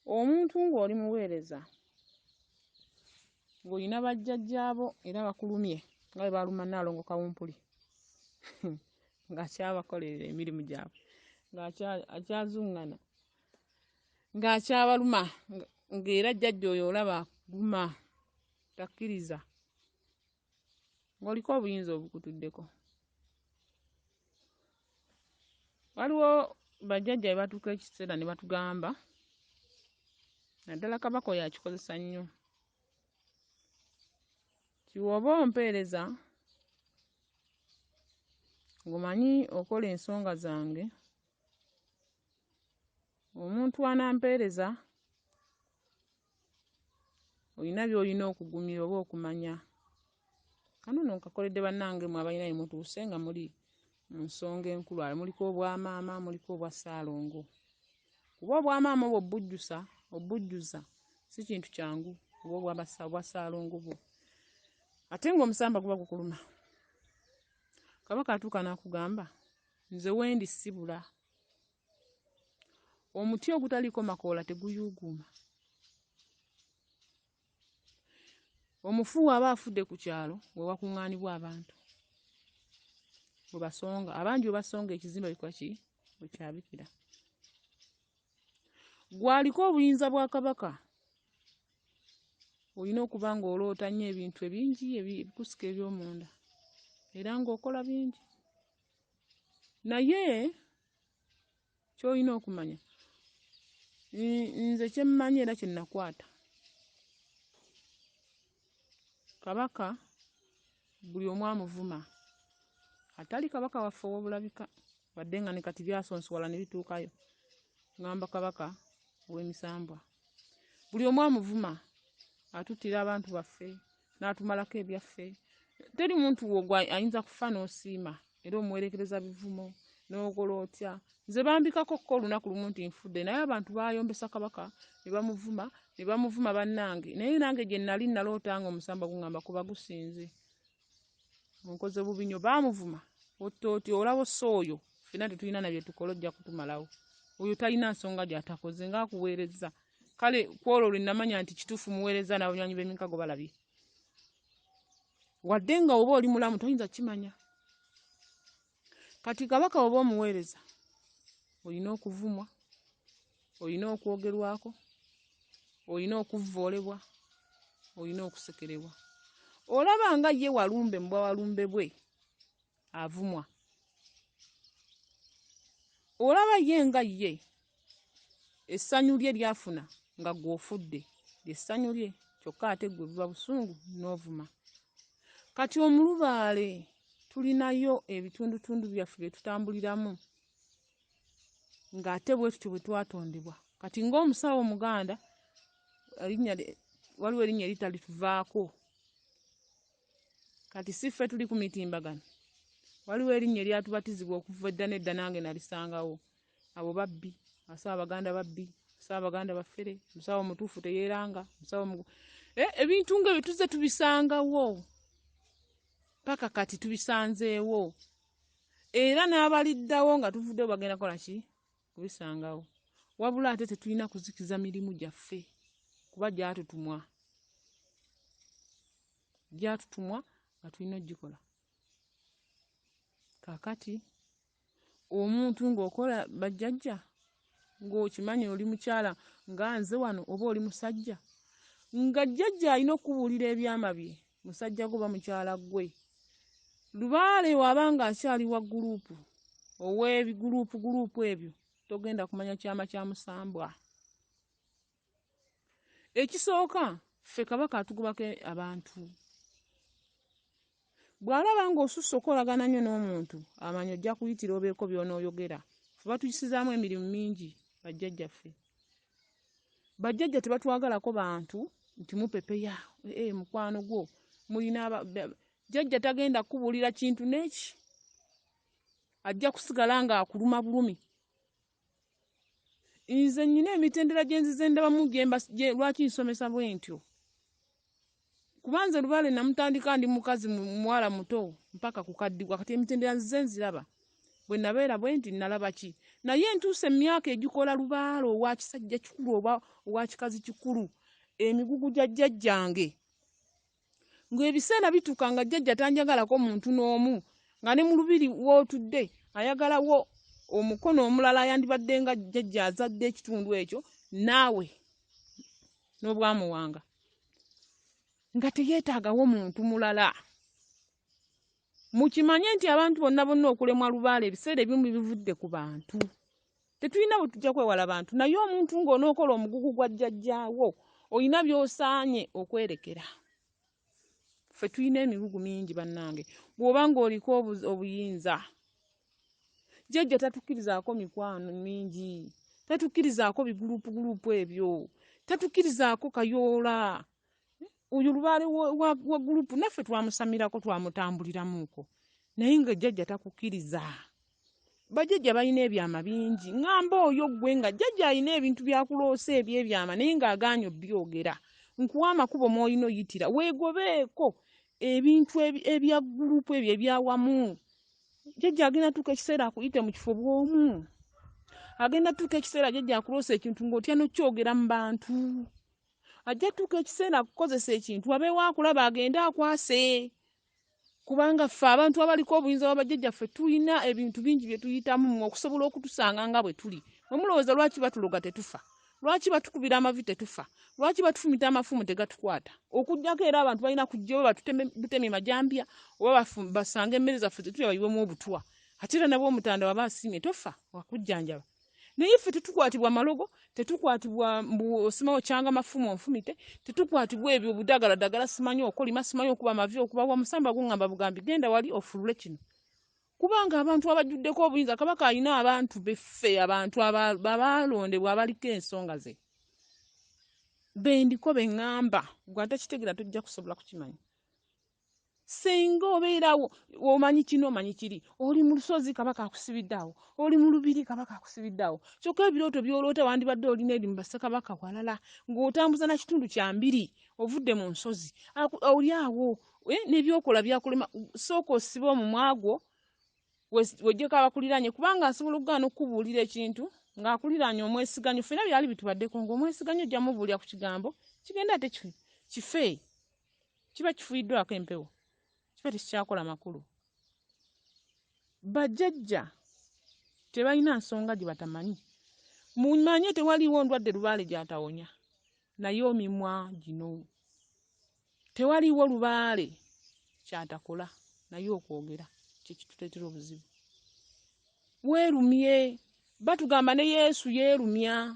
Omuntu ng'oli muweereza ng'olina bajjajjaabo era bakulumye nga bwe baaluma Nnaalongo Kawumpuli ng'akyabakolerera emirimu gyabwe ng'akyazuŋŋana ng'akyabaluma ng'era jjajja oyo olaba akuluma takkiriza ng'oliko obuyinza obukutuddeko. Waliwo bajjajja be batuuka ekiseera ne batugamba naddala Kabaka oyo akikozesa nnyo ti bw'oba ompeereza ng'omanyi okola ensonga zange, omuntu anampeereza olina by'olina okugumira oba okumanya. Kano nno nkakoledde bannange mmwe abalina bye mutuuse nga muli mu nsonga enkulu, muliko obwamaama, muliko obwa Ssaalongo. Kuba obwamaama obwo obbujjuza si kintu kyangu oba obwa Ssaalongo bwo. Ate ng'omusamba guba gukuluma. Kabaka atuuka n'akugamba nze wendi sibula. Omuti ogutaliiko makoola teguyuuguuma. Omufu aba afudde ku kyalo we wakuŋŋaanibwa abantu bwe basonga, abangi bwe basonga ekizimba bikola ki? Bwe kyabikira. Gwaliko obuyinza bwa Kabaka olina okuba ng'oloota nnyo ebintu ebingi ebikusika eby'omunda era ng'okola bingi. Naye ky'olina okumanya nze kye mmanyi era kye nakwata, Kabaka buli omu amuvuma. Atali Kabaka waffe ow'obulabika wadde nga ne kati byasonsola ne bituukayo. Ngamba Kabaka ow'emisambwa. Buli omu amuvuma, atuttira abantu baffe n'atumalako ebyaffe. Teri muntu ayinza kufa n'osiima era omuwerekereza bivumo n'okola otya. Nze bambikako ko olunaku lumu nti nfudde naye abantu baayombesa Kabaka ne bamuvuma bannange. Naye nange gye nnali naloota nga omusamba guŋŋamba kuba gusinze. Onkoze bubi nnyo, baamuvuma otti olaba ossa oyo ffenna tetulina na bye tukola ojja kutumalawo. Oyo talina nsonga gy'atakoze ng'akuweereza. Kale ku olwo lwe namanya nti kituufu muweereza n'abanywanyi b'emikago balabye. Wadde nga oba oli mulamu toyinza kimanya. Kati Kabaka oba omuweereza olina okuvumwa, olina okwogerwako, olina okuvvoolebwa, olina okusekerebwa. Olaba nga ye Walumbe mu bwawalumbe bwe avumwa. Olaba ye nga ye essanyu lye lyafuna nga gw'ofudde ly'essanyu lye, kyokka ate gwe buba busungu n'ovuma. Kati omulubaale tulinayo ebitundutundu byaffe bye tutambuliramu ng'ate bwe tutyo bwe twatondebwa. Kati ng'omusawo Omuganda waliwo erinnya eritalituvaako. Kati si ffe tuli ku mitimbagano. Waliwo erinnya eryatubatizibwa okuva edda n'edda nange nalisangawo. Abo babbi, Abaganda babbi, Abaganda baffere, omusawo omutuufu teyeeranga, ebintu ng'ebyo tuzze tubisangawo. Paka kati tubisanzeewo. Era n'abaliddawo nga tuvuddewo bagenda kola ki? Kubisangawo. Wabula ate tetulina kuzikiza mirimu gyaffe kuba gyatutumwa. Gyatutumwa nga tulina ogikola. Kaakati omuntu ng'okola bajjajja ng'okimanyi oli mukyala nga nze wano oba oli musajja nga jjajja alina okubuulira ebyama bye musajja gwe oba mukyala gwe. Lubaale wabanga akyali wa guruupu ow'ebiguruupu ebyo togenda kumanya kyama kya musambwa. Ekisooka ffe Kabaka atugobako abantu. Bw'alaba ng'osusse okolagana nnyo n'omuntu amanya ojja kuyitira obeeko by'onooyogera. Ffe batuyisizaamu emirimu mingi bajjajjaffe. Bajjajja tebatwagalako bantu nti mupepeya mukwano gwo mulina jjajja tagenda kubuulira kintu n'eki ajja kusigala ng'akuluma bulumi. Nze nnyina emitendera gye nzize ndabamu lwaki nsomesa bwe ntyo. Kuba nze Lubaale namutandika ndi mukazi muwala muto mpaka kukaddiwa kati emitendera nzize nziraba. bwe nabeera bwe nti nalaba ki naye ntuuse emyaka egikola lubaale owa kisajja kikulu oba owa kikazi kikulu emigugu gya jjajjange ng'ebiseera bituuka nga jjajja tanjagalako muntu n'omu nga ne mu lubiri w'otudde ayagalawo omukono omulala yandibadde nga jjajja azadde ekitundu ekyo naawe n'obwamuwanga nga teyeetaagawo muntu mulala. Mukimanye nti abantu bonna okulemwa lubaale ebiseera ebimu bivudde ku bantu. Tetulina bwe tujja kwewala bantu naye omuntu ng'onookola omugugu gwa jjajjaawo olina by'osaanye okwerekera. Ffe tulina emigugu mingi bannange bw'oba ng'oliko obuyinza. Jjajja tatukkirizaako mikwano mingi, tatukkirizaako biguruupu ebyo, tatukkirizaako kayoola. Oyo lubaale wa gurupu naffe twamusamirako twamutambuliramuuko naye nga jjajja takukkiriza. Bajjajja balina ebyama bingi ŋŋamba oyo ggwe nga jjajja alina ebintu byakuloosa eby'ebyama naye ng'agaanye obyogera. Nkuwa amakubo mw'olina oyitira weegobeeko ebintu ebya gurupu ebyo ebyawamu. Jjajja agenda tuuka ekiseera akuyite mu kifo bw'omu. Agenda tuuka ekiseera jjajja akuloosa ekintu ng'otya n'okyogera mu bantu. Ajja tuuka ekiseera akukozesa ekintu abeewo akulaba agende akwase. Kubanga ffe abantu abaliko obuyinza bw'abajjajjaffe tulina ebintu bingi bye tuyitamu okusobola okutusanga nga bwe tuli. Mulowooza lwaki batuloga tetufa? Lwaki batukubira amavi tetufa? Lwaki batufumita amafumu tegatukwata? Okujjako era abantu balina kujjayo batuteme majambya oba basanga emmere zaffe tetulya bayiwemu obutwa. Ate era nabwo omutanda waba asiimye tofa wakujjanjaba. Naye ffe tetukwatibwa malogo, tetukwatibwa osimawo kyanga mafumu onfumite, tetukwatibwa ebyo budagaladagala simanyi okolima simanyi okuba amavi okuba wa musamba gungamba bugambi genda wali ofulule kino. Kubanga abantu abajjuddeko obuyinza Kabaka alina abantu beffe abantu abalondebwa abaliko ensonga ze. Bendiko beŋŋamba gwe atakitegera tojja kusobola kukimanya. Singa obeerawo omanyi kino omanyi kiri oli mu lusozi Kabaka akusibidde awo oli mu lubiri Kabaka akusibidde awo kyokka ebirooto by'oloota wandibadde olina eri mu Bassekabaka walala ng'otambuza na kitundu kya mbiri ovudde mu nsozi oli awo n'ebyokola byakulema sooka osibe omumwa gwo weggyeko abakuliraanye kubanga asobola okugaana okukubuulira ekintu ng'akuliraanye omwesiganyo ffena byali bitubaddeko ng'omwesiganyo ojja mubuulira ku kigambo kigenda ate kife kiba kifuyiddwako empewo kiba tekikyakola makulu. Bajjajja tebalina nsonga gye batamanyi. Mumanye tewaliwo ndwadde lubaale gy'atawonya naye omimwa gino. Tewaliwo lubaale kyatakola naye okwogera kye kituleetera obuzibu. Weerumye batugamba ne Yesu yeerumya.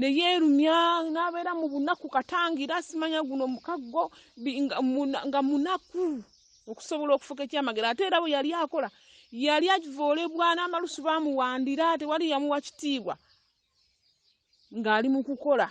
Ne yeerumya n'abeera mu bunaku katangira simanya guno mukaggo nga munaku okusobola okufuka ekyamagero ate era bwe yali akola yali akivoolebwa n'amalusu baamuwandira tewali yamuwa kitiibwa ng'ali mu kukola.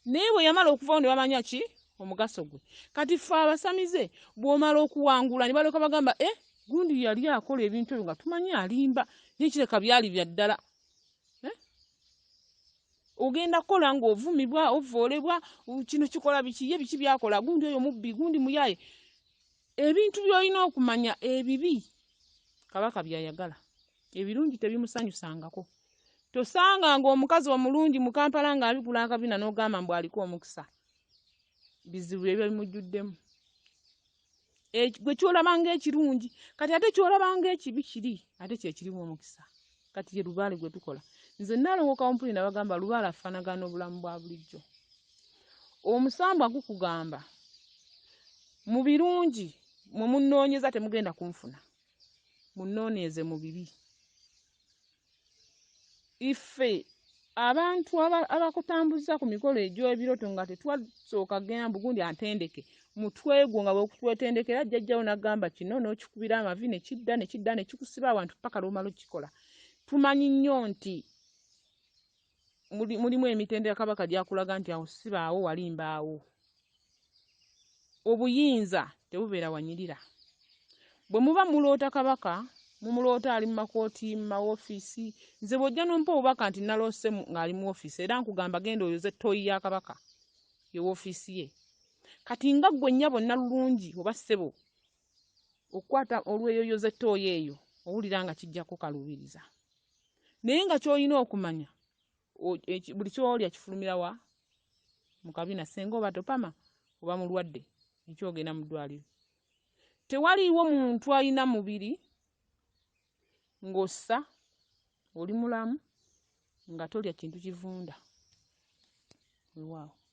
Naye bwe yamala okuvawo ne bamanya ki omugaso gwe. Kati ffe abasamize bw'omala okuwangula ne balyoka bagamba gundi yali akola ebintu ebyo nga tumanyi alimba n'ekireka byali bya ddala. Ogenda kola ng'ovumibwa ovoolebwa kino kikola biki ye biki byakola gundi oyo mubbi gundi muyaye. Ebintu by'olina okumanya ebibi Kabaka byayagala ebirungi tebimusanyusangako. Tosanga ng'omukazi omulungi mu Kampala ng'abigula akabina n'ogamba mbu aliko omukisa. Bizibu ebyo bimujjuddemu. Gwe kyolaba ng'ekirungi kati ate kyolaba ng'ekibi kiri ate kye kirimu omukisa. Kati ye lubaale gwe tukola. Nze nalongoka ompuli nabagamba lubaale afaanagana obulamu bwa bulijjo. Omusambwa gukugamba mu birungi mwe munnoonyeza temugenda kunfuna. Munnooneeze mu bibi. Iffe abantu abakutambuza ku mikolo egy'ebirooto nga tetwasooka genda bugundi antendeke mutwe gwo nga bwekutwetendekera jjajjawo n'agamba kino n'okikubira amavi ne kidda ne kikusiba abantu paka lw'omala okikola. Tumanyi nnyo nti mulimu emitendera Kabaka gyakulaga nti awo sibaawo walimbaawo. Obuyinza tebubeera wanyirira. Bwe muba muloota Kabaka mumuloota ali mu makooti mu mawofiisi nze bw'ojja n'ompa obubaka nti naloose ng'ali mu ofiisi era nkugamba genda oyoze ttooyi ya Kabaka ye woofiisi ye. Kati nga ggwe nnyabo nnalulungi oba ssebo okukwata olweyoyoza ettooyi eyo owulira nga kijjako kaluubiriza. Naye nga ky'olina okumanya buli ky'olya kifulumira wa? Mu kabina, singa oba topama oba mulwadde ekyogenda mu ddwaliro. Tewaliiwo muntu alina mubiri ng'ossa oli mulamu nga tolya kintu kivunda. Weewaawo.